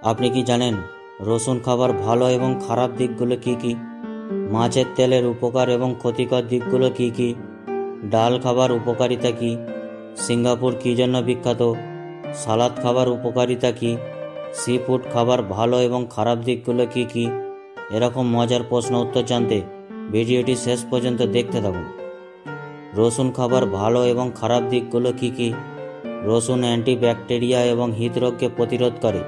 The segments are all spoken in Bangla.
আপনি কি জানেন রসুন খাবার ভালো এবং খারাপ দিকগুলো কি কি? মাছের তেলের উপকার এবং ক্ষতিকর দিকগুলো কি কি? ডাল খাবার উপকারিতা কি? সিঙ্গাপুর কি জন্য বিখ্যাত? সালাদ খাবার উপকারিতা কি? সি ফুড খাবার ভালো এবং খারাপ দিকগুলো কি কি? এরকম মজার প্রশ্ন উত্তর জানতে ভিডিওটি শেষ পর্যন্ত দেখতে থাকুন। রসুন খাবার ভালো এবং খারাপ দিকগুলো কি কি? রসুন অ্যান্টিব্যাকটেরিয়া এবং হৃদরোগকে প্রতিরোধ করে,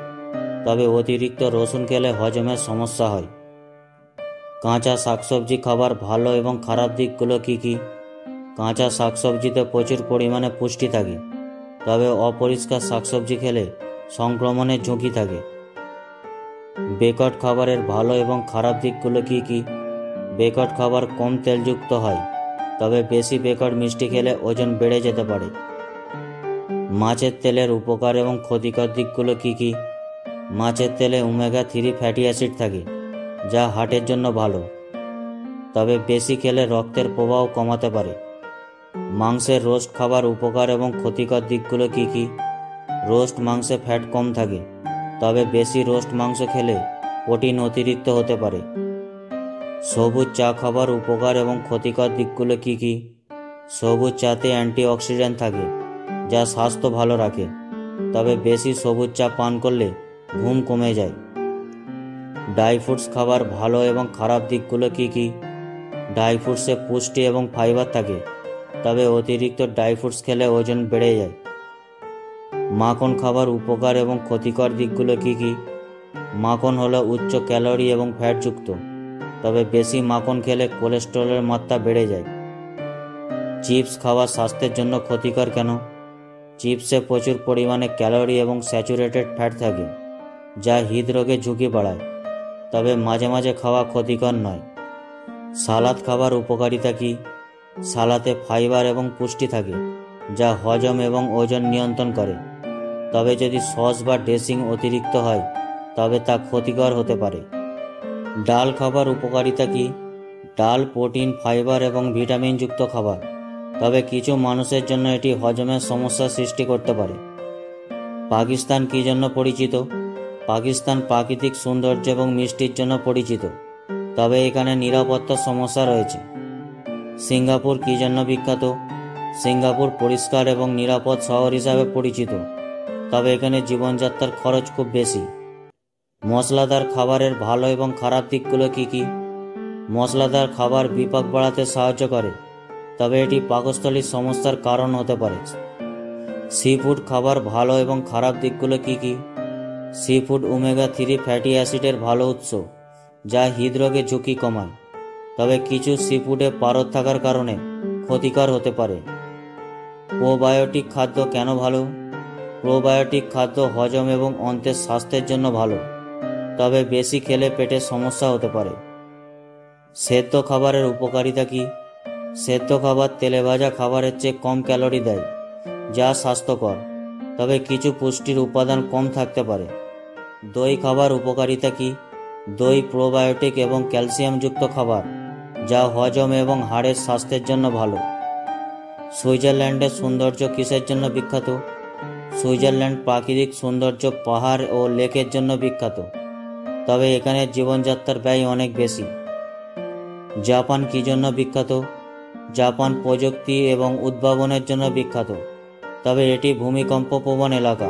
তবে অতিরিক্ত রসুন খেলে হজমের সমস্যা হয়। কাঁচা শাকসবজি খাবার ভালো এবং খারাপ দিকগুলো কি কি? কাঁচা শাকসবজিতে প্রচুর পরিমাণে পুষ্টি থাকে, তবে অপরিষ্কার শাকসবজি খেলে সংক্রমণের ঝুঁকি থাকে। বেকট খাবারের ভালো এবং খারাপ দিকগুলো কি কি? বেকট খাবার কম তেলযুক্ত হয়, তবে বেশি বেকট মিষ্টি খেলে ওজন বেড়ে যেতে পারে। মাছের তেলের উপকার এবং ক্ষতিকর দিকগুলো কি কি? মাছের তেলে ওমেগা-3 ফ্যাটি অ্যাসিড থাকে, যা হার্টের জন্য ভালো, তবে বেশি খেলে রক্তের প্রবাহ কমাতে পারে। মাংসের রোস্ট খাবার উপকার এবং ক্ষতিকর দিকগুলো কি কি? রোস্ট মাংসে ফ্যাট কম থাকে, তবে বেশি রোস্ট মাংস খেলে প্রোটিন অতিরিক্ত হতে পারে। সবুজ চা খাবার উপকার এবং ক্ষতিকর দিকগুলো কি কি? সবুজ চাতে অ্যান্টিঅক্সিডেন্ট থাকে, যা স্বাস্থ্য ভালো রাখে, তবে বেশি সবুজ চা পান করলে ঘুম কমে যায়। ড্রাই ফ্রুটস খাবার ভালো এবং খারাপ দিকগুলো কি কি? ড্রাই ফ্রুটসে পুষ্টি এবং ফাইবার থাকে, তবে অতিরিক্ত ড্রাই ফ্রুটস খেলে ওজন বেড়ে যায়। মাখন খাবার উপকার এবং ক্ষতিকর দিকগুলো কি কি? মাখন হলো উচ্চ ক্যালোরি এবং ফ্যাটযুক্ত, তবে বেশি মাখন খেলে কোলেস্টেরলের মাত্রা বেড়ে যায়। চিপস খাওয়া স্বাস্থ্যের জন্য ক্ষতিকর কেন? চিপসে প্রচুর পরিমাণে ক্যালোরি এবং স্যাচুরেটেড ফ্যাট থাকে, যা হৃদরোগের ঝুঁকি বাড়ায়, তবে মাঝে মাঝে খাওয়া ক্ষতিকর নয়। সালাদ খাবার উপকারিতা কি? সালাদে ফাইবার এবং পুষ্টি থাকে, যা হজম এবং ওজন নিয়ন্ত্রণ করে, তবে যদি সস বা ড্রেসিং অতিরিক্ত হয় তবে তা ক্ষতিকর হতে পারে। ডাল খাবার উপকারিতা কি? ডাল প্রোটিন, ফাইবার এবং ভিটামিনযুক্ত খাবার, তবে কিছু মানুষের জন্য এটি হজমের সমস্যা সৃষ্টি করতে পারে। পাকিস্তান কি জন্য পরিচিত? পাকিস্তান প্রাকৃতিক সৌন্দর্য এবং মিষ্টির জন্য পরিচিত, তবে এখানে নিরাপত্তার সমস্যা রয়েছে। সিঙ্গাপুর কি জন্য বিখ্যাত? সিঙ্গাপুর পরিষ্কার এবং নিরাপদ শহর হিসাবে পরিচিত, তবে এখানে জীবনযাত্রার খরচ খুব বেশি। মশলাদার খাবারের ভালো এবং খারাপ দিকগুলো কি কি? মশলাদার খাবার বিপাক বাড়াতে সাহায্য করে, তবে এটি পাকস্থলীর সমস্যার কারণ হতে পারে। সি ফুড খাবার ভালো এবং খারাপ দিকগুলো কি কি? সি ফুড ওমেগা-3 ফ্যাটি অ্যাসিডের ভালো উৎস, যা হৃদরোগের ঝুঁকি কমায়, তবে কিছু সি ফুডে পারদ থাকার কারণে ক্ষতিকর হতে পারে। প্রোবায়োটিক খাদ্য কেন ভালো? প্রোবায়োটিক খাদ্য হজম এবং অন্ত্রের স্বাস্থ্যের জন্য ভালো, তবে বেশি খেলে পেটের সমস্যা হতে পারে। সেদ্ধ খাবারের উপকারিতা কি? সেদ্ধ খাবার তেলে ভাজা খাবারের চেয়ে কম ক্যালোরি দেয়, যা স্বাস্থ্যকর, তবে কিছু পুষ্টির উপাদান কম থাকতে পারে। দই খাবার উপকারিতা কি? দই প্রোবায়োটিক এবং ক্যালসিয়ামযুক্ত খাবার, যা হজম এবং হাড়ের স্বাস্থ্যের জন্য ভালো। সুইজারল্যান্ডের সৌন্দর্য কিসের জন্য বিখ্যাত? সুইজারল্যান্ড প্রাকৃতিক সৌন্দর্য, পাহাড় ও লেকের জন্য বিখ্যাত, তবে এখানে জীবনযাত্রার ব্যয় অনেক বেশি। জাপান কি জন্য বিখ্যাত? জাপান প্রযুক্তি এবং উদ্ভাবনের জন্য বিখ্যাত, তবে এটি ভূমিকম্প প্রবণ এলাকা।